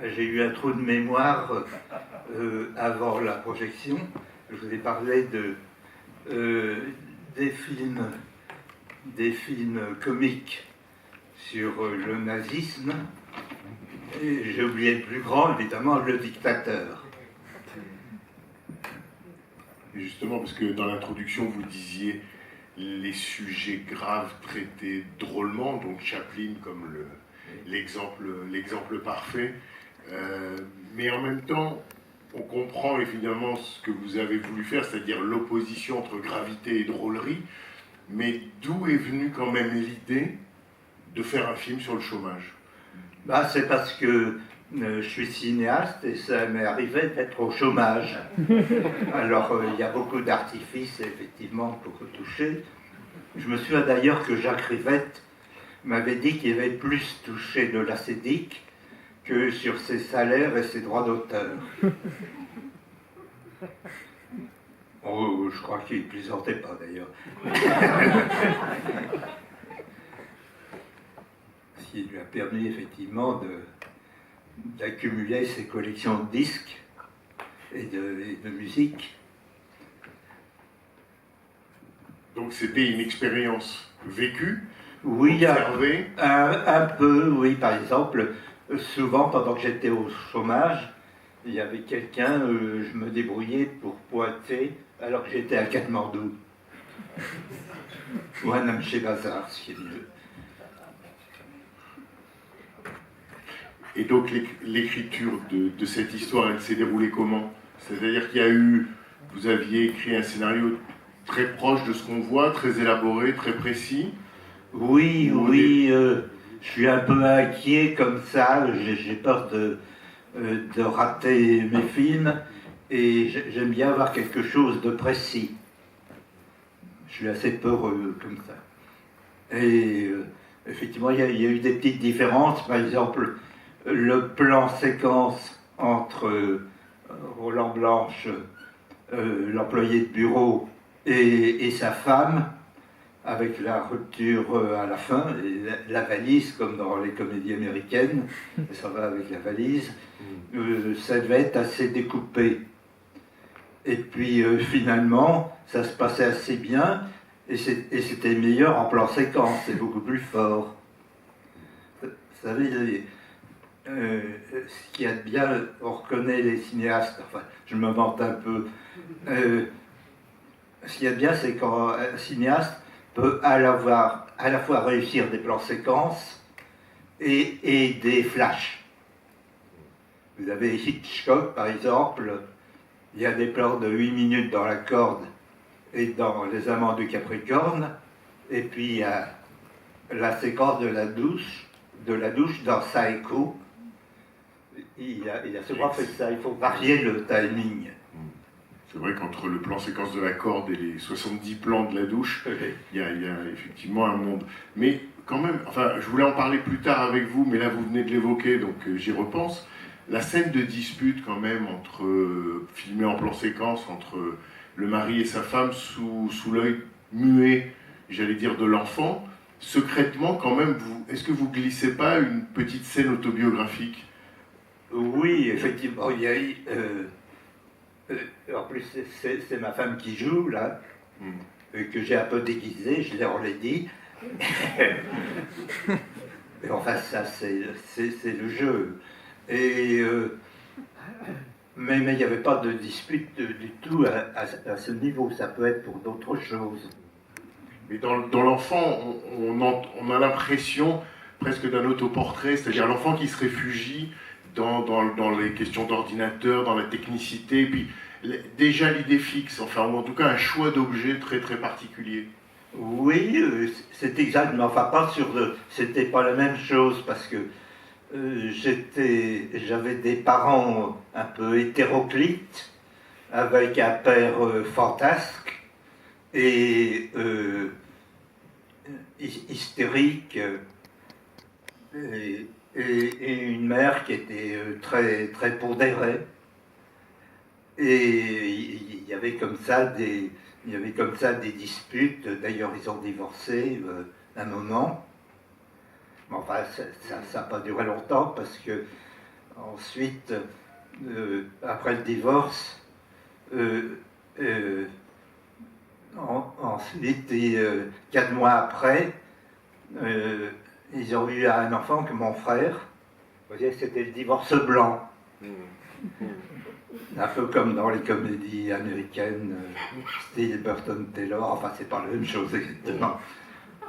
J'ai eu un trou de mémoire avant la projection. Je vous ai parlé des films comiques sur le nazisme. Et j'ai oublié le plus grand, évidemment, Le Dictateur. Et justement, parce que dans l'introduction, vous disiez les sujets graves traités drôlement, donc Chaplin comme l'exemple parfait. Mais en même temps, on comprend évidemment ce que vous avez voulu faire, c'est-à-dire l'opposition entre gravité et drôlerie. Mais d'où est venue quand même l'idée de faire un film sur le chômage? C'est parce que je suis cinéaste et ça m'est arrivé d'être au chômage. Alors il y a beaucoup d'artifices effectivement pour retoucher. Je me souviens d'ailleurs que Jacques Rivette m'avait dit qu'il avait plus touché de l'acédique que sur ses salaires et ses droits d'auteur. Oh, je crois qu'il ne plaisantait pas d'ailleurs. Ce qui lui a permis effectivement d'accumuler ses collections de disques et de musique. Donc c'était une expérience vécue, oui, observée. Un peu, oui. Par exemple, souvent pendant que j'étais au chômage, il y avait quelqu'un, je me débrouillais pour pointer alors que j'étais à Katmandou. Ou à Namche Bazar, ce qui est mieux. Et donc l'écriture de cette histoire, elle s'est déroulée comment? C'est-à-dire vous aviez écrit un scénario très proche de ce qu'on voit, très élaboré, très précis? Oui, je suis un peu inquiet comme ça, j'ai peur de rater mes films et j'aime bien avoir quelque chose de précis. Je suis assez peureux comme ça. Et effectivement, il y a eu des petites différences. Par exemple, le plan séquence entre Roland Blanche, l'employé de bureau, et sa femme, avec la rupture à la fin, et la valise, comme dans les comédies américaines, ça va avec la valise, ça devait être assez découpé. Et puis finalement, ça se passait assez bien, et c'était meilleur en plan séquence, c'est beaucoup plus fort. Vous savez, ce qu'il y a de bien, on reconnaît les cinéastes, enfin, je me vante un peu. Ce qu'il y a de bien, c'est qu'un cinéaste peut à la fois réussir des plans séquences et des flashs. Vous avez Hitchcock, par exemple, il y a des plans de 8 minutes dans La Corde et dans Les Amants du Capricorne, et puis il y a la séquence de la douche dans Psycho. Il a souvent fait ça, il faut varier le timing. C'est vrai qu'entre le plan séquence de La Corde et les 70 plans de la douche, il y a effectivement un monde. Mais quand même, enfin, je voulais en parler plus tard avec vous, mais là vous venez de l'évoquer, donc j'y repense. La scène de dispute quand même, filmée en plan séquence, entre le mari et sa femme sous l'œil muet, j'allais dire, de l'enfant, secrètement quand même, est-ce que vous glissez pas une petite scène autobiographique? Oui, effectivement, il y a eu... en plus, c'est ma femme qui joue, là, que j'ai un peu déguisée, je l'ai dit. Mais enfin, ça, c'est le jeu. Et, mais il n'y avait pas de dispute du tout à ce niveau, ça peut être pour d'autres choses. Mais dans l'enfant, on a l'impression presque d'un autoportrait, c'est-à-dire l'enfant qui se réfugie dans les questions d'ordinateur, dans la technicité, puis déjà l'idée fixe, enfin, ou en tout cas un choix d'objet très très particulier. Oui, c'est exact, mais enfin pas c'était pas la même chose, parce que j'avais des parents un peu hétéroclites, avec un père fantasque et hystérique, et une mère qui était très, très pondérée. Et il y avait comme ça des disputes. D'ailleurs, ils ont divorcé un moment. Mais enfin, ça n'a pas duré longtemps parce que ensuite, après le divorce, ensuite, 4 mois après, ils ont eu un enfant que mon frère. Vous voyez, c'était le divorce blanc. Un peu comme dans les comédies américaines, style Burton Taylor, enfin c'est pas la même chose exactement.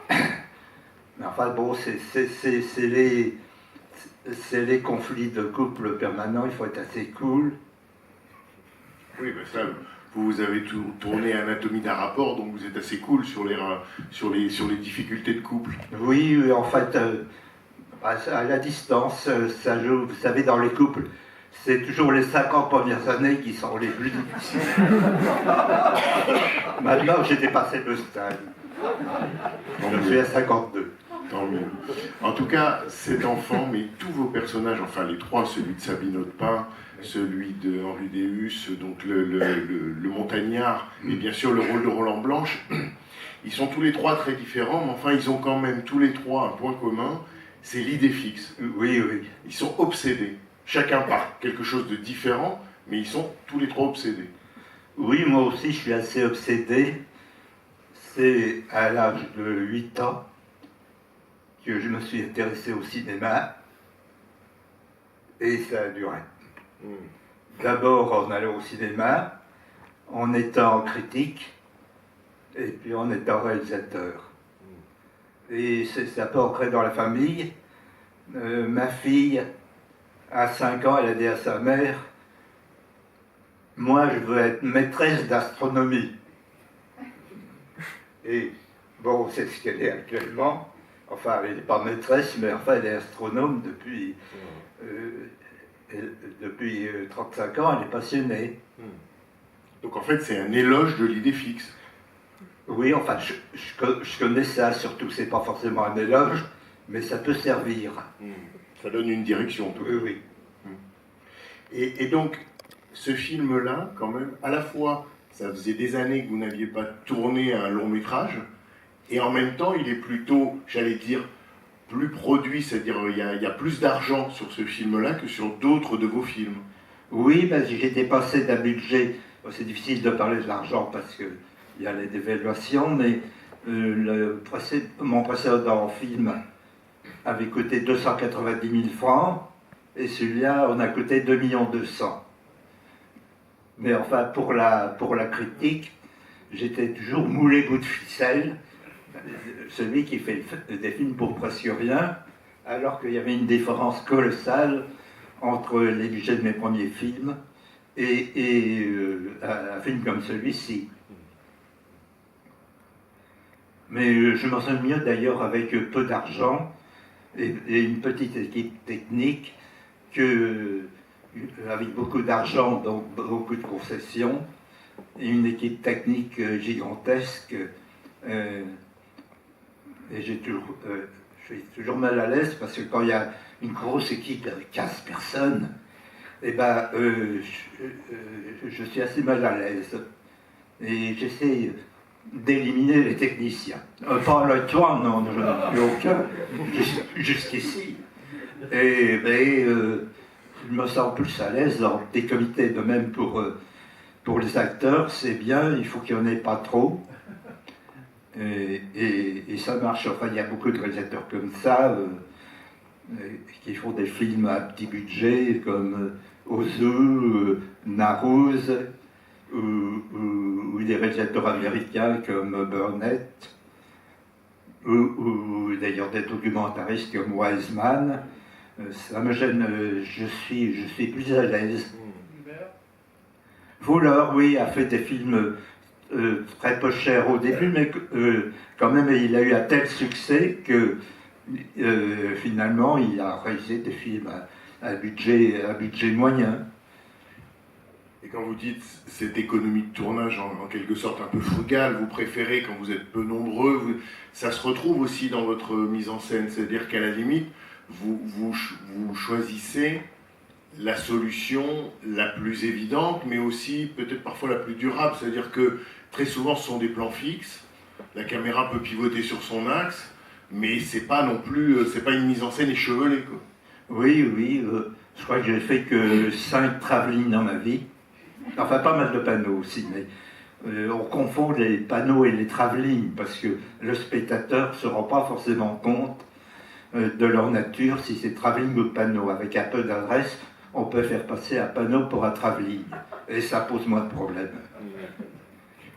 Mais enfin bon, c'est les conflits de couple permanents, il faut être assez cool. Oui, ben ça, vous avez tourné Anatomie d'un rapport, donc vous êtes assez cool sur les difficultés de couple. Oui, en fait, à la distance, ça joue, vous savez, dans les couples, c'est toujours les 50 premières années qui sont les plus difficiles. Maintenant, j'ai dépassé le stade. Je suis à 52. Tant mieux. En tout cas, cet enfant, mais tous vos personnages, enfin les trois, celui de Sabine Audepin, celui de Henri Déus, donc le montagnard, et bien sûr le rôle de Roland Blanche, ils sont tous les trois très différents, mais enfin ils ont quand même tous les trois un point commun, c'est l'idée fixe. Oui, oui. Ils sont obsédés, chacun par quelque chose de différent, mais ils sont tous les trois obsédés. Oui, moi aussi je suis assez obsédé. C'est à l'âge de 8 ans que je me suis intéressé au cinéma, et ça a duré. D'abord en allant au cinéma, en étant critique, et puis en étant réalisateur. Et c'est un peu ancré dans la famille. Ma fille, à 5 ans, elle a dit à sa mère, « Moi, je veux être maîtresse d'astronomie. » Et bon, c'est ce qu'elle est actuellement. Enfin, elle n'est pas maîtresse, mais enfin, elle est astronome depuis 35 ans, elle est passionnée. Donc en fait, c'est un éloge de l'idée fixe. Oui, enfin, je connais ça, surtout, c'est pas forcément un éloge, mais ça peut servir. Ça donne une direction, tout. Oui, oui. Et donc, ce film-là, quand même, à la fois, ça faisait des années que vous n'aviez pas tourné un long métrage, et en même temps, il est plutôt, j'allais dire, plus produit, c'est-à-dire il y a plus d'argent sur ce film-là que sur d'autres de vos films. Oui, parce que j'ai dépassé d'un budget. C'est difficile de parler de l'argent parce qu'il y a les dévaluations, mais mon précédent film avait coûté 290 000 francs, et celui-là, on a coûté 2 200 000. Mais enfin, pour la critique, j'étais toujours moulé bout de ficelle, celui qui fait des films pour presque rien, alors qu'il y avait une différence colossale entre les budgets de mes premiers films et un film comme celui-ci. Mais je m'en sors mieux d'ailleurs avec peu d'argent et une petite équipe technique que avec beaucoup d'argent, donc beaucoup de concessions, et une équipe technique gigantesque. Et je suis toujours mal à l'aise parce que quand il y a une grosse équipe avec 15 personnes, eh ben, je suis assez mal à l'aise. Et j'essaie d'éliminer les techniciens. Pas le toi, non, je n'en ai plus aucun, jusqu'ici. Et ben, je me sens plus à l'aise dans des comités, de même pour les acteurs, c'est bien, il faut qu'il n'y en ait pas trop. Et ça marche. Enfin, il y a beaucoup de réalisateurs comme ça qui font des films à petit budget, comme Ozu, Naruse, ou des réalisateurs américains comme Burnett, ou d'ailleurs des documentaristes comme Wiseman. Ça me gêne, je suis plus à l'aise. Fuller, oui, a fait des films très peu chers au début, mais quand même il a eu un tel succès que finalement il a réalisé des films à budget moyen. Et quand vous dites cette économie de tournage en quelque sorte un peu frugale, vous préférez quand vous êtes peu nombreux, ça se retrouve aussi dans votre mise en scène, c'est-à-dire qu'à la limite, vous choisissez la solution la plus évidente, mais aussi peut-être parfois la plus durable, c'est-à-dire que très souvent ce sont des plans fixes, la caméra peut pivoter sur son axe, mais c'est pas non plus, c'est pas une mise en scène échevelée, quoi. Oui, oui, Je crois que j'ai fait que 5 travelling dans ma vie. Enfin, pas mal de panneaux aussi, mais on confond les panneaux et les travelling parce que le spectateur ne se rend pas forcément compte de leur nature si c'est travelling ou panneau. Avec un peu d'adresse, on peut faire passer un panneau pour un travelling et ça pose moins de problèmes.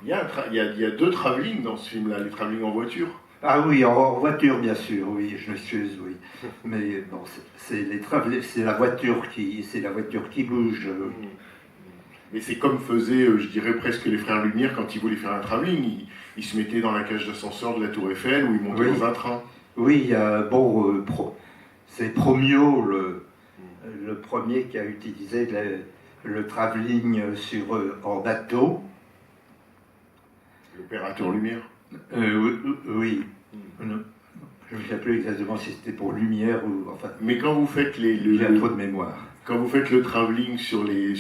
Il y a 2 travelling dans ce film-là, les travelling en voiture. Ah oui, en voiture bien sûr, oui, je m'excuse, oui. Mais bon, c'est la voiture qui bouge. Mais c'est comme faisaient, je dirais presque les frères Lumière quand ils voulaient faire un travelling. Ils se mettaient dans la cage d'ascenseur de la Tour Eiffel ou ils montaient dans un train. Oui, bon, c'est Promio, le premier qui a utilisé le travelling en bateau. L'opérateur Lumière. Oui. Je ne me souviens plus exactement si c'était pour Lumière ou... Enfin, mais quand vous faites j'ai un trou de mémoire. Quand vous faites le travelling sur les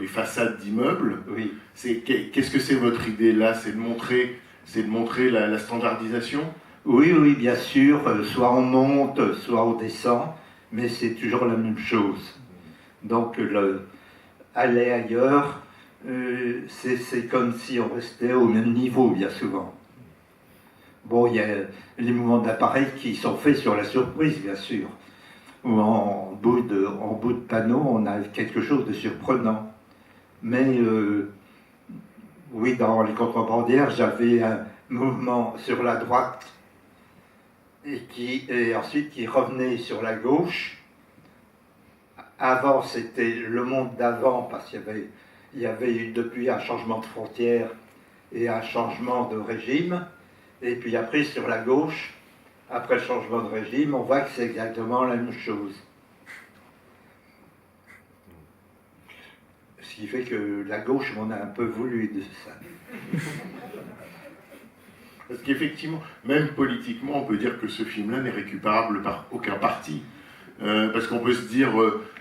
façades d'immeubles, oui. Qu'est-ce que c'est votre idée là? C'est de montrer la standardisation? Oui, bien sûr. Soit on monte, soit on descend, mais c'est toujours la même chose. Donc, aller ailleurs, c'est comme si on restait au même niveau, bien souvent. Bon, il y a les mouvements d'appareil qui sont faits sur la surprise, bien sûr. Ou en bout de panneau, on a quelque chose de surprenant. Mais oui, dans les contrebandières, j'avais un mouvement sur la droite et ensuite qui revenait sur la gauche. Avant, c'était le monde d'avant, parce qu'il y avait eu depuis un changement de frontière et un changement de régime. Et puis après, sur la gauche, après le changement de régime, on voit que c'est exactement la même chose. Ce qui fait que la gauche m'en a un peu voulu de ça. Parce qu'effectivement, même politiquement, on peut dire que ce film-là n'est récupérable par aucun parti. Parce qu'on peut se dire,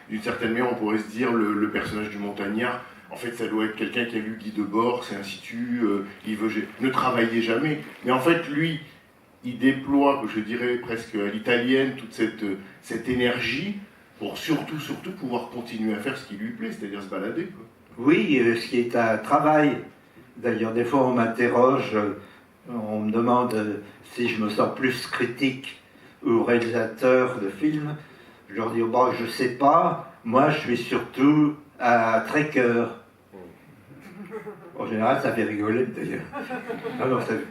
d'une certaine manière, on pourrait se dire, le personnage du montagnard, en fait, ça doit être quelqu'un qui a lu Guy Debord, c'est ainsi de suite, il veut ne travailler jamais. Mais en fait, lui, il déploie, je dirais presque à l'italienne, toute cette énergie pour surtout pouvoir continuer à faire ce qui lui plaît, c'est-à-dire se balader, quoi. Oui, ce qui est un travail. D'ailleurs, des fois, on m'interroge, on me demande si je me sens plus critique ou réalisateur de films. Je leur dis, bon, je sais pas, moi, je suis surtout un trekker. En général, ça fait rigoler, d'ailleurs.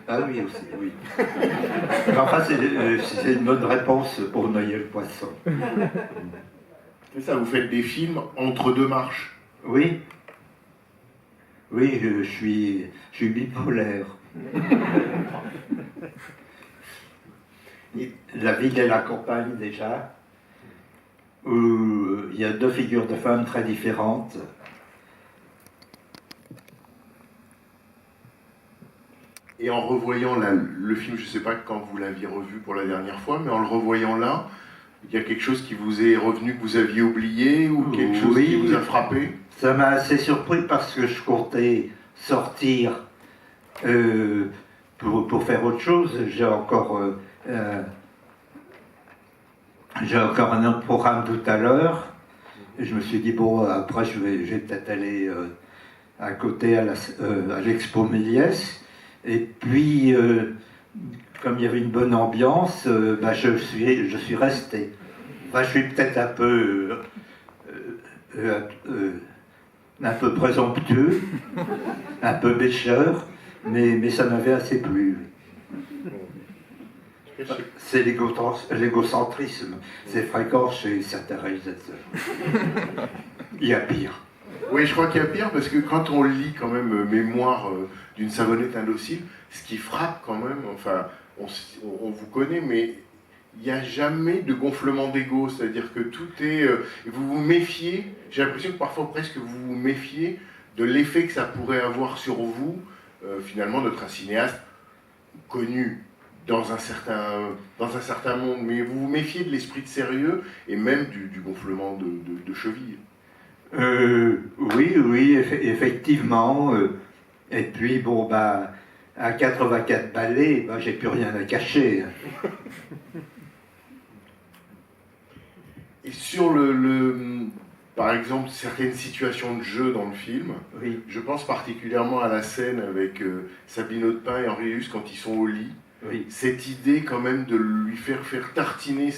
Ah oui, aussi, oui. Mais enfin, c'est une bonne réponse pour noyer le poisson. C'est ça, vous faites des films entre 2 marches. Oui. Oui, je suis bipolaire. La ville et la campagne, déjà, où il y a 2 figures de femmes très différentes. Et en revoyant le film, je ne sais pas quand vous l'aviez revu pour la dernière fois, mais en le revoyant là, il y a quelque chose qui vous est revenu, que vous aviez oublié, ou quelque chose qui vous a frappé? Ça m'a assez surpris parce que je comptais sortir pour faire autre chose. J'ai encore un autre programme tout à l'heure. Et je me suis dit, bon, après je vais peut-être aller à côté à l'Expo Méliès. Et puis, comme il y avait une bonne ambiance, je suis resté. Enfin, je suis peut-être un peu présomptueux, un peu bêcheur, mais ça m'avait assez plu. C'est l'égocentrisme, c'est fréquent chez certains réalisateurs. Il y a pire. Oui, je crois qu'il y a pire, parce que quand on lit quand même Mémoire d'une savonnette indocile, ce qui frappe quand même, enfin, on vous connaît, mais il n'y a jamais de gonflement d'ego, c'est-à-dire que tout est... vous vous méfiez, j'ai l'impression que parfois presque vous vous méfiez de l'effet que ça pourrait avoir sur vous, finalement, d'être un cinéaste connu dans un certain monde, mais vous vous méfiez de l'esprit de sérieux et même du gonflement de cheville. Oui, effectivement. Et puis, bon, à 84 ballets, j'ai plus rien à cacher. Et sur par exemple, certaines situations de jeu dans le film, Oui. Je pense particulièrement à la scène avec Sabine Audepin et Henri Hus quand ils sont au lit. Oui. Cette idée quand même de lui faire tartiner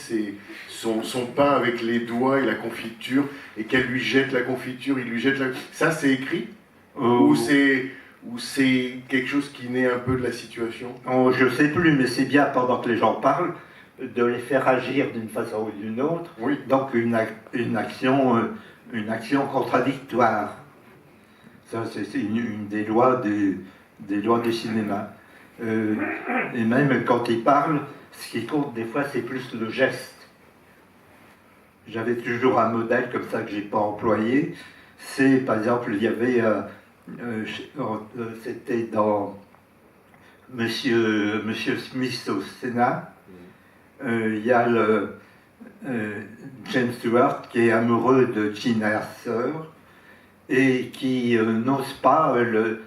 son pain avec les doigts et la confiture, et qu'elle lui jette la confiture, il lui jette la... Ça, c'est écrit Ou c'est quelque chose qui naît un peu de la situation? Oh, je ne sais plus, mais c'est bien, pendant que les gens parlent, de les faire agir d'une façon ou d'une autre. Oui. Donc une action contradictoire. Ça, c'est une des lois du cinéma. Et même quand ils parlent, ce qui compte des fois, c'est plus le geste. J'avais toujours un modèle comme ça que j'ai pas employé. C'est, par exemple, il y avait, c'était dans Monsieur Smith au Sénat. Il y a James Stewart qui est amoureux de Gina Erso et qui n'ose pas le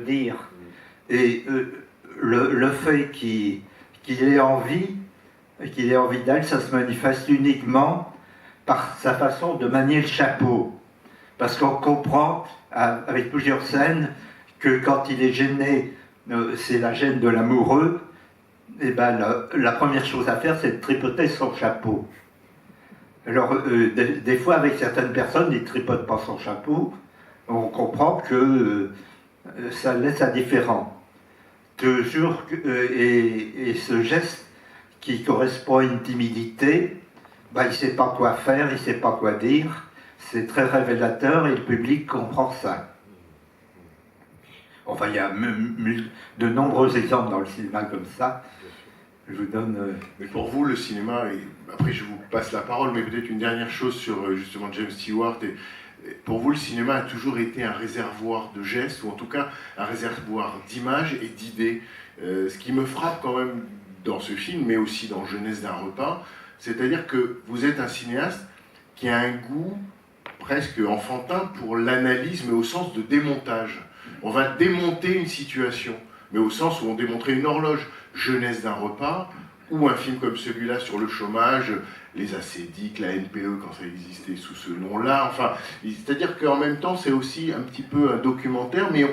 dire. Et le fait qu'il ait envie d'elle, ça se manifeste uniquement par sa façon de manier le chapeau. Parce qu'on comprend, avec plusieurs scènes, que quand il est gêné, c'est la gêne de l'amoureux, et ben la première chose à faire, c'est de tripoter son chapeau. Alors, des fois, avec certaines personnes, ils ne tripotent pas son chapeau. On comprend que ça laisse indifférent. Toujours, et ce geste qui correspond à une timidité, ben, il ne sait pas quoi faire, il ne sait pas quoi dire. C'est très révélateur et le public comprend ça. Enfin, il y a de nombreux exemples dans le cinéma comme ça. Je vous donne... Mais pour vous, le cinéma, et après je vous passe la parole, mais peut-être une dernière chose sur justement James Stewart. Pour vous, le cinéma a toujours été un réservoir de gestes, ou en tout cas un réservoir d'images et d'idées. Ce qui me frappe quand même dans ce film, mais aussi dans Jeunesse d'un repas, c'est-à-dire que vous êtes un cinéaste qui a un goût presque enfantin pour l'analyse, mais au sens de démontage. On va démonter une situation, mais au sens où on démontrait une horloge. Jeunesse d'un repas, ou un film comme celui-là sur le chômage, les ascédiques, la NPE quand ça existait sous ce nom-là, enfin, c'est-à-dire qu'en même temps c'est aussi un petit peu un documentaire, mais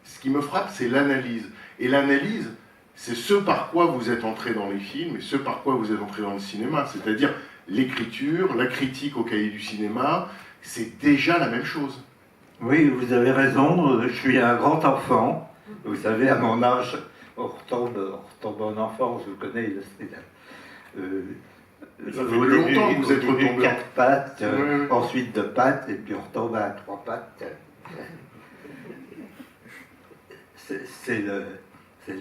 ce qui me frappe c'est l'analyse. Et l'analyse, c'est ce par quoi vous êtes entré dans les films, et ce par quoi vous êtes entré dans le cinéma, c'est-à-dire l'écriture, la critique au cahier du cinéma, c'est déjà la même chose. Oui, vous avez raison, je suis un grand enfant, vous savez, à mon âge, on retombe en enfance, vous connaissez, ça fait longtemps que vous êtes retombé. 4 pattes, Oui. ensuite 2 pattes, et puis on retombe à 3 pattes. C'est le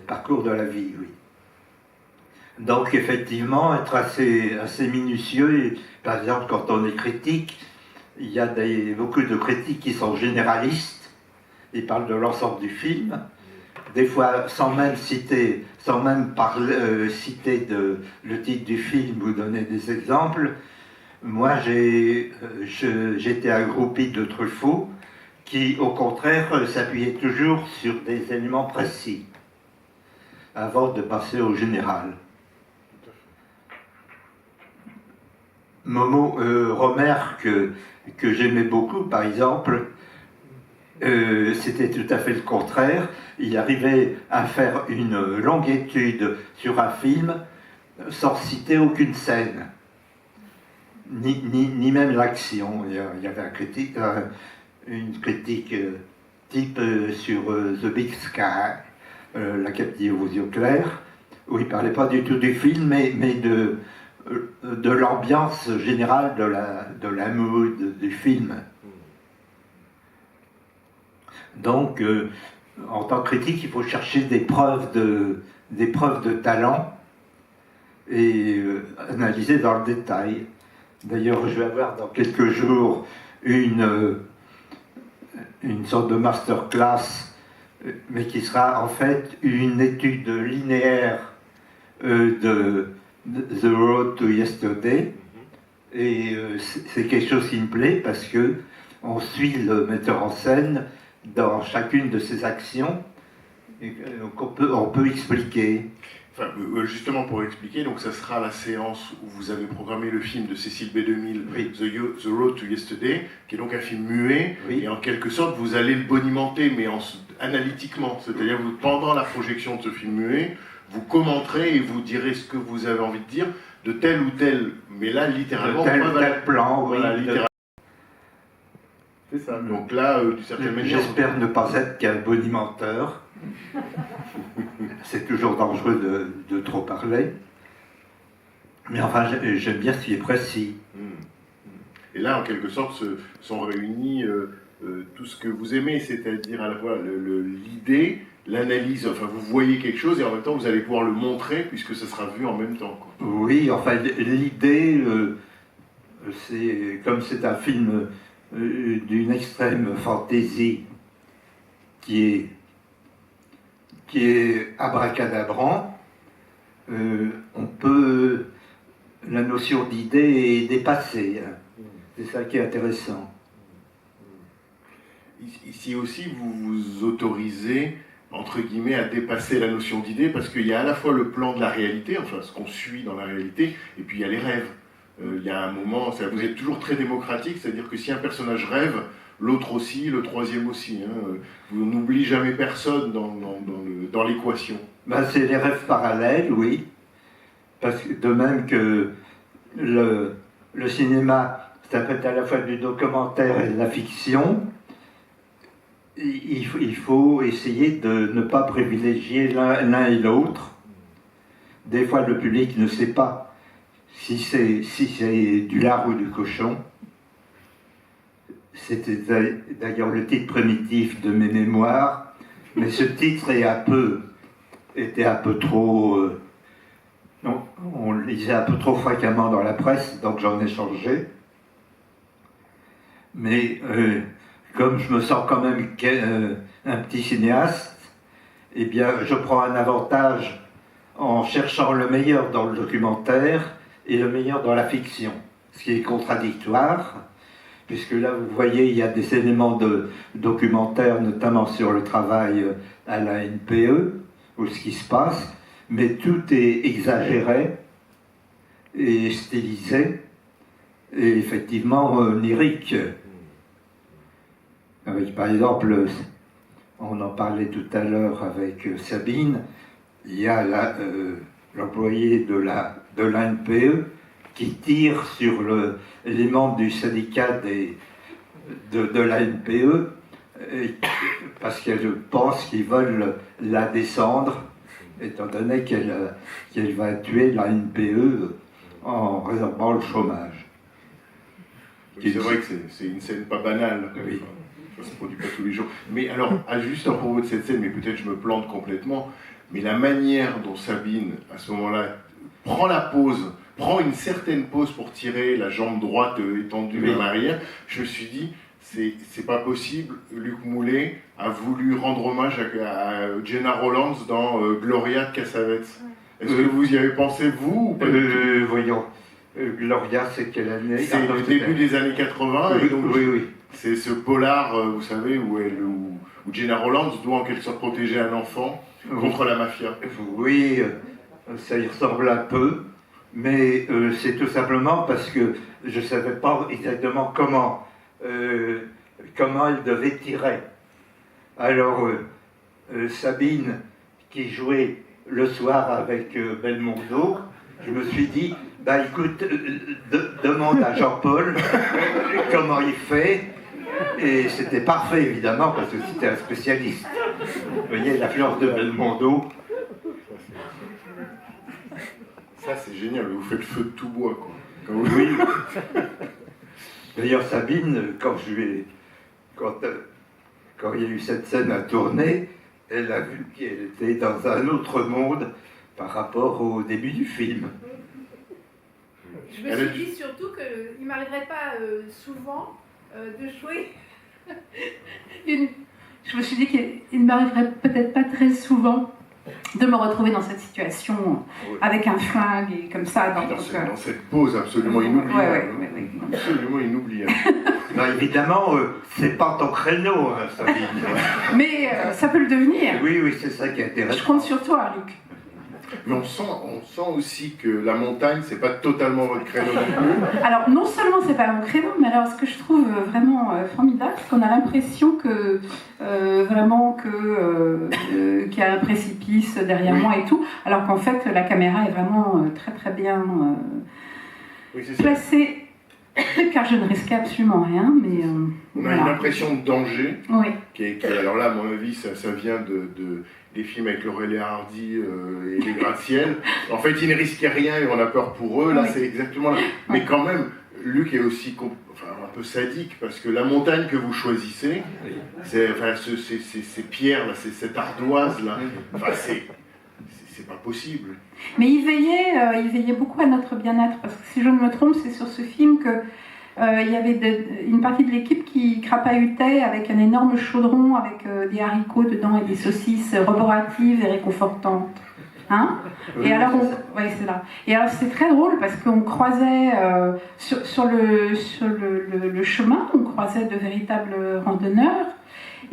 parcours de la vie, oui. Donc effectivement, être assez minutieux, et, par exemple quand on est critique, il y a beaucoup de critiques qui sont généralistes, ils parlent de l'ensemble du film, des fois sans même citer le titre du film ou donner des exemples. Moi, j'étais un groupie de Truffaut qui, au contraire, s'appuyait toujours sur des éléments précis avant de passer au général. Momo Romer, que j'aimais beaucoup, par exemple, c'était tout à fait le contraire. Il arrivait à faire une longue étude sur un film sans citer aucune scène, ni même l'action. Il y avait une critique type sur The Big Sky, La captive aux yeux clairs, où il ne parlait pas du tout du film, mais de l'ambiance générale de la mood du film. Donc, en tant que critique, il faut chercher des preuves de talent et analyser dans le détail. D'ailleurs, je vais avoir dans quelques jours une sorte de masterclass, mais qui sera en fait une étude linéaire de The Road to Yesterday. Et c'est quelque chose qui me plaît parce que on suit le metteur en scène dans chacune de ses actions, et on peut expliquer. Enfin, justement pour expliquer, donc ça sera la séance où vous avez programmé le film de Cécile B2000, oui. The Road to Yesterday, qui est donc un film muet, oui. et en quelque sorte vous allez le bonimenter, mais analytiquement, c'est-à-dire pendant la projection de ce film muet, vous commenterez et vous direz ce que vous avez envie de dire de tel ou tel, mais là littéralement, de tel plan, voilà, oui, littéralement. C'est ça. Donc là, d'une certaine manière... J'espère ne pas être qu'un bonimenteur. C'est toujours dangereux de trop parler. Mais enfin, j'aime bien ce qui est précis. Et là, en quelque sorte, sont réunis tout ce que vous aimez, c'est-à-dire à la fois l'idée, l'analyse, enfin vous voyez quelque chose et en même temps vous allez pouvoir le montrer puisque ça sera vu en même temps. Quoi. Oui, enfin l'idée, c'est comme c'est un film d'une extrême fantaisie qui est abracadabrant, on peut, la notion d'idée est dépassée. Hein. C'est ça qui est intéressant. Ici aussi, vous vous autorisez, entre guillemets, à dépasser la notion d'idée, parce qu'il y a à la fois le plan de la réalité, enfin ce qu'on suit dans la réalité, et puis il y a les rêves. Il y a un moment, vous êtes toujours très démocratique, c'est-à-dire que si un personnage rêve, l'autre aussi, le troisième aussi. Hein. Vous n'oubliez jamais personne dans l'équation. Ben, c'est les rêves parallèles, oui. Parce que de même que le cinéma, ça peut être à la fois du documentaire et de la fiction, il faut essayer de ne pas privilégier l'un et l'autre. Des fois, le public ne sait pas si c'est du lard ou du cochon. C'était d'ailleurs le titre primitif de mes mémoires, mais ce titre était un peu trop... non, on le lisait un peu trop fréquemment dans la presse, donc j'en ai changé. Mais comme je me sens quand même un petit cinéaste, eh bien je prends un avantage en cherchant le meilleur dans le documentaire et le meilleur dans la fiction, ce qui est contradictoire, puisque là vous voyez il y a des éléments de documentaire, notamment sur le travail à la NPE, ou ce qui se passe, mais tout est exagéré et stylisé, et effectivement lyrique. Avec, par exemple, on en parlait tout à l'heure avec Sabine, il y a l'employé de l'ANPE qui tire sur les membres du syndicat de l'ANPE parce qu'elle pense qu'ils veulent la descendre, étant donné qu'elle va tuer l'ANPE en résorbant le chômage. C'est vrai que c'est une scène pas banale. Oui. Ça se produit pas tous les jours. Mais alors, juste à propos de cette scène, mais peut-être je me plante complètement, mais la manière dont Sabine, à ce moment-là, prend une certaine pause pour tirer la jambe droite étendue vers l'arrière, je me suis dit, c'est pas possible. Luc Moulet a voulu rendre hommage à Gena Rowlands dans Gloria de Cassavetes. Est-ce que vous y avez pensé, vous ou pas Voyons. Gloria, c'est quelle année? C'est le début des années 80. Oui, et donc, oui. C'est ce polar, vous savez, où Gena Rowlands doit en quelque sorte protéger un enfant contre la mafia. Oui, ça y ressemble un peu, mais c'est tout simplement parce que je ne savais pas exactement comment elle devait tirer. Alors, Sabine, qui jouait le soir avec Belmondo, je me suis dit, bah écoute, demande à Jean-Paul comment il fait. Et c'était parfait, évidemment, parce que c'était un spécialiste. Vous voyez, l'influence de Belmondo. Ça, c'est génial, vous faites feu de tout bois, quoi. Oui. D'ailleurs, Sabine, quand il y a eu cette scène à tourner, elle a vu qu'elle était dans un autre monde par rapport au début du film. Je me suis dit surtout qu'il ne m'arriverait pas souvent de jouer Je me suis dit qu'il ne m'arriverait peut-être pas très souvent de me retrouver dans cette situation avec un flingue et comme ça. Dans cette pose absolument inoubliable. Ouais. Absolument inoubliable. Non, évidemment, c'est pas ton créneau, hein, Sabine. Mais ça peut le devenir. Oui, c'est ça qui est intéressant. Je compte sur toi, Luc. Mais on sent aussi que la montagne, c'est pas totalement votre créneau non plus. Alors, non seulement c'est pas mon créneau, mais alors ce que je trouve vraiment formidable, c'est qu'on a l'impression que qu'il y a un précipice derrière moi et tout, alors qu'en fait la caméra est vraiment très très bien placée, car je ne risquais absolument rien, mais on a une impression de danger, oui. alors là, à mon avis, ça vient des films avec Laurel et Hardy et les gratte-ciel. En fait, ils ne risquaient rien et on a peur pour eux. Là, c'est exactement là. Mais quand même, Luc est aussi un peu sadique, parce que la montagne que vous choisissez, ces pierres, là, cette ardoise, là, c'est pas possible. Mais il veillait beaucoup à notre bien-être, parce que si je ne me trompe, c'est sur ce film que il y avait une partie de l'équipe qui crapahutait avec un énorme chaudron avec des haricots dedans et des saucisses reboratives et réconfortantes. Hein? Oui, et alors, c'est là. Et alors c'est très drôle parce qu'on croisait sur le chemin, on croisait de véritables randonneurs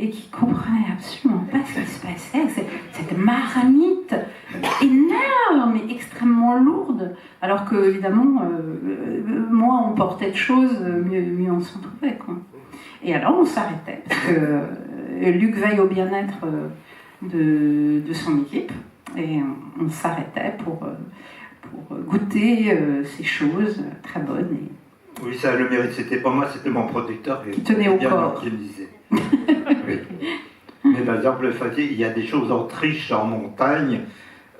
et qui comprenaient absolument pas ce qui se passait. Cette marmite énorme et extrêmement lourde, alors que évidemment, moins on portait de choses, mieux on s'en trouvait, quoi. Et alors on s'arrêtait parce que Luc veille au bien-être de son équipe, et on s'arrêtait pour goûter ces choses très bonnes. Oui, ça a le mérite. C'était pas moi, c'était mon producteur qui tenait au corps. Qui me disait. Oui. Mais par exemple, il y a des choses en triche, en montagne.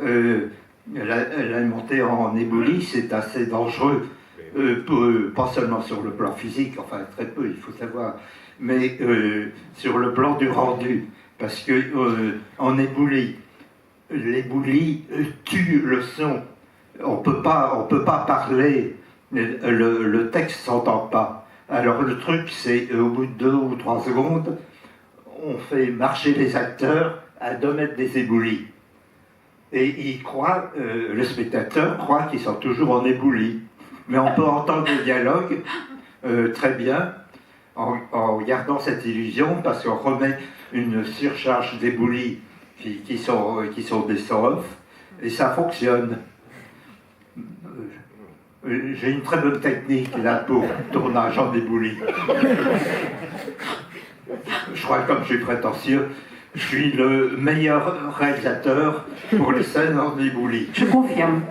La montée en éboulis, c'est assez dangereux. Pas seulement sur le plan physique, enfin très peu, il faut savoir, mais sur le plan du rendu. Parce que en éboulis, l'éboulis tue le son. On peut pas parler, le texte s'entend pas. Alors le truc, c'est au bout de 2 ou 3 secondes, on fait marcher les acteurs à 2 mètres des éboulis. Et le spectateur croit qu'ils sont toujours en éboulis. Mais on peut entendre le dialogue très bien en gardant cette illusion, parce qu'on remet une surcharge d'éboulis qui sont des sons off, et ça fonctionne. J'ai une très bonne technique là pour tournage en éboulis. Je crois que comme je suis prétentieux, je suis le meilleur réalisateur pour les scènes en éboulis. Je confirme.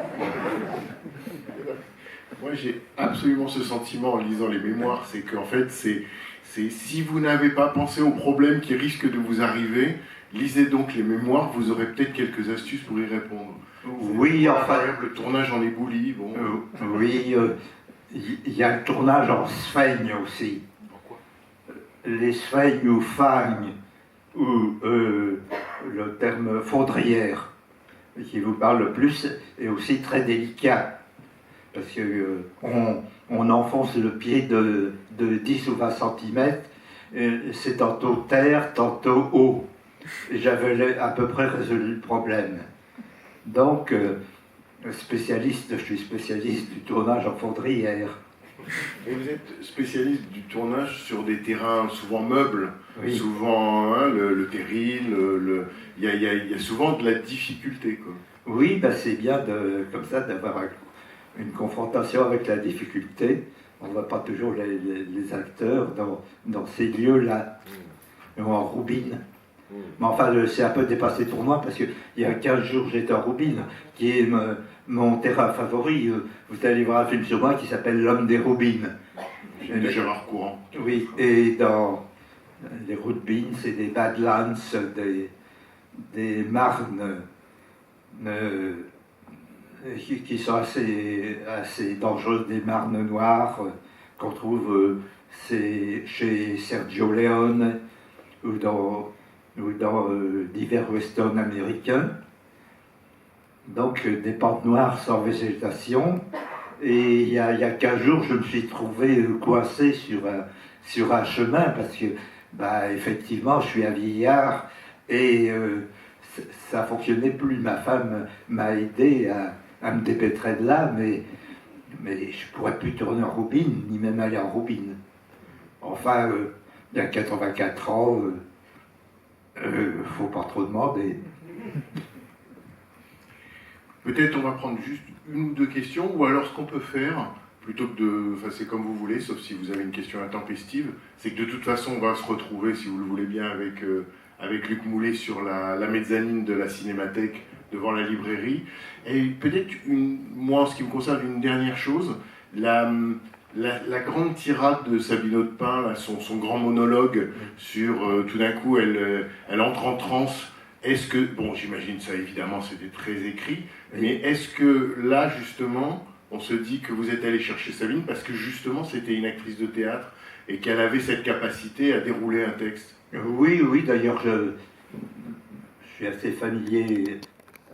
Moi, j'ai absolument ce sentiment en lisant les mémoires, c'est qu'en fait, c'est si vous n'avez pas pensé aux problèmes qui risquent de vous arriver, lisez donc les mémoires, vous aurez peut-être quelques astuces pour y répondre. Oui, enfin... Par exemple, le tournage en éboulis, bon... oui, il y a le tournage en sphaigne aussi. Pourquoi ? Les sphaigne ou fagne, ou le terme fondrière, qui vous parle le plus, est aussi très délicat. Parce qu'on enfonce le pied de 10 ou 20 cm, c'est tantôt terre, tantôt eau. J'avais à peu près résolu le problème. Donc, je suis spécialiste du tournage en fondrière. Et vous êtes spécialiste du tournage sur des terrains souvent meubles, oui. Souvent le terril, il y a souvent de la difficulté, quoi. Oui, c'est bien comme ça d'avoir une confrontation avec la difficulté. On ne voit pas toujours les acteurs dans ces lieux-là, ou en roubine. Mais enfin, c'est un peu dépassé pour moi, parce qu'il y a 15 jours, j'étais en roubine, qui est mon terrain favori. Vous allez voir un film sur moi qui s'appelle L'homme des roubines. De Gérard Courant. Oui, et dans les roubines, c'est des badlands, des marnes qui sont assez dangereuses, des marnes noires qu'on trouve chez Sergio Leone ou dans divers westerns américains. Donc des pentes noires sans végétation. Et il y a 15 jours, je me suis trouvé coincé sur un chemin, parce que, effectivement, je suis un vieillard et ça ne fonctionnait plus. Ma femme m'a aidé à me dépêtrer de là, mais je ne pourrais plus tourner en roubine, ni même aller en roubine. Enfin, il y a 84 ans, faut pas trop demander. Peut-être on va prendre juste une ou deux questions, ou alors ce qu'on peut faire, plutôt que de... Enfin, c'est comme vous voulez, sauf si vous avez une question intempestive, c'est que de toute façon, on va se retrouver, si vous le voulez bien, avec Luc Moulet sur la mezzanine de la Cinémathèque, devant la librairie. Et peut-être, moi, en ce qui me concerne, une dernière chose, la grande tirade de Sabine Audepin, là, son grand monologue sur tout d'un coup, elle entre en transe. Est-ce que, bon, j'imagine ça évidemment, c'était très écrit, mais est-ce que là, justement, on se dit que vous êtes allé chercher Sabine parce que justement, c'était une actrice de théâtre et qu'elle avait cette capacité à dérouler un texte? Oui, d'ailleurs, je suis assez familier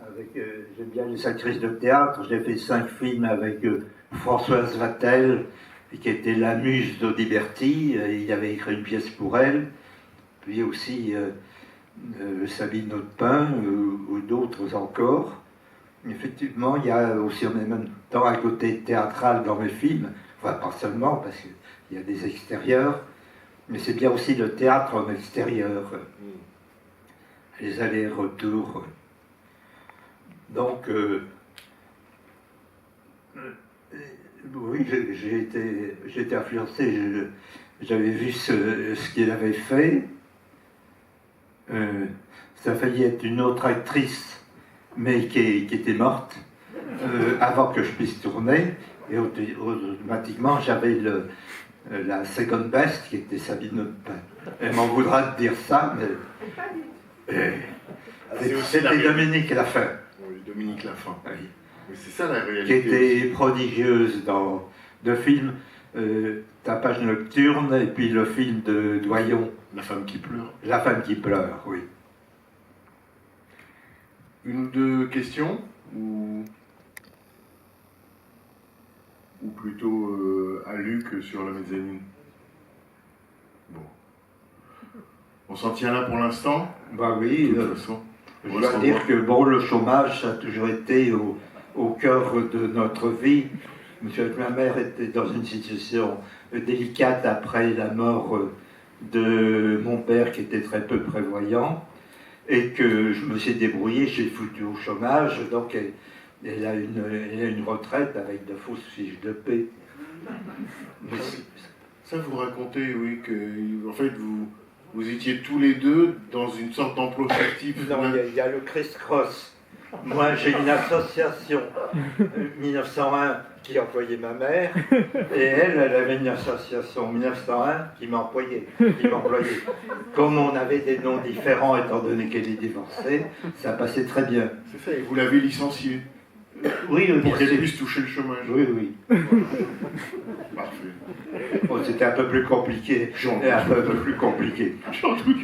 avec. J'aime bien les actrices de théâtre. J'ai fait 5 films avec Françoise Vatel, qui était la muse d'Audiberti. Il avait écrit une pièce pour elle. Puis aussi Sabine Audepin ou d'autres encore. Effectivement, il y a aussi en même temps un côté théâtral dans mes films. Enfin, pas seulement, parce qu'il y a des extérieurs. Mais c'est bien aussi le théâtre en extérieur. Les allers-retours. Donc, oui, j'ai été influencé. J'avais vu ce qu'il avait fait. Ça a failli être une autre actrice, mais qui était morte avant que je puisse tourner. Et automatiquement, j'avais la second best qui était Sabine Audepin. Elle m'en voudra de dire ça, mais c'était Dominique Lafin. Oui, Dominique Lafin. Oui. Mais c'est ça la réalité. Qui était prodigieuse dans 2 films, Tapage nocturne et puis le film de Doyon. La femme qui pleure. La femme qui pleure, oui. Une ou deux questions ou plutôt à Luc sur la mezzanine? Bon. On s'en tient là pour l'instant? Bah oui, de toute façon. je dois dire que bon, le chômage, ça a toujours été au cœur de notre vie. Ma mère était dans une situation délicate après la mort de mon père qui était très peu prévoyant et que je me suis débrouillé, j'ai foutu au chômage, donc elle a une retraite avec de fausses fiches de paix. Ça vous racontez, oui, que en fait vous étiez tous les deux dans une sorte d'emploi fictif. Non, il y a le criss-cross. Moi, j'ai une association 1901 qui employait ma mère, et elle avait une association 1901 qui m'employait. Comme on avait des noms différents, étant donné qu'elle est divorcée, ça passait très bien. C'est ça, et vous l'avez licenciée. Oui, pour qu'elle puisse toucher le chômage. Oui. Parfait. Bon, c'était un peu plus compliqué. J'en doute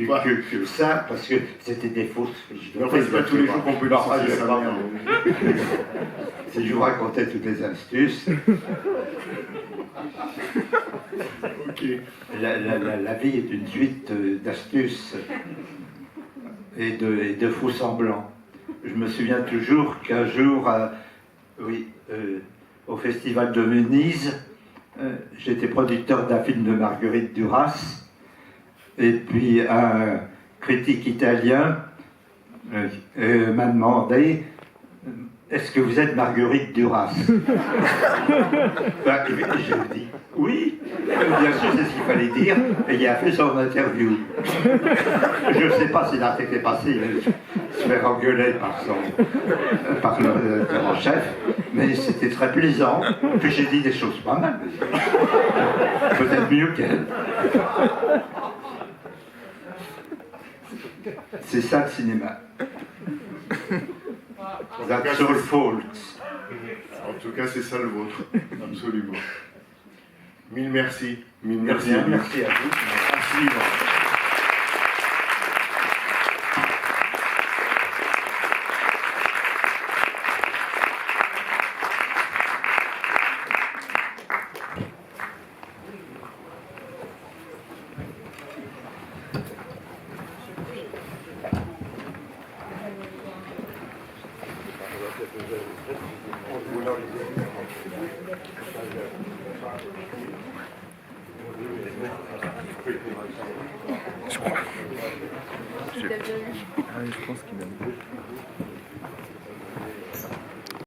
pas. Que ça, parce que c'était des fausses fiches. En fait, c'est pas tous les jours qu'on peut licencier sa mère. Si je vous racontais toutes les astuces. Ok. La vie est une suite d'astuces et de faux semblants. Je me souviens toujours qu'un jour, au Festival de Venise, j'étais producteur d'un film de Marguerite Duras, et puis un critique italien m'a demandé « Est-ce que vous êtes Marguerite Duras ?» J'ai dit « Oui, bien sûr, c'est ce qu'il fallait dire », et il a fait son interview. Je ne sais pas si l'article est passé, il se fait engueuler par le en chef, mais c'était très plaisant. Puis j'ai dit des choses pas mal, peut-être mieux qu'elle. C'est ça le cinéma. That's all fault. En tout cas, c'est ça le vôtre, absolument. Mille merci. Merci à vous. Merci. Je crois. Je pense qu'il aime beaucoup.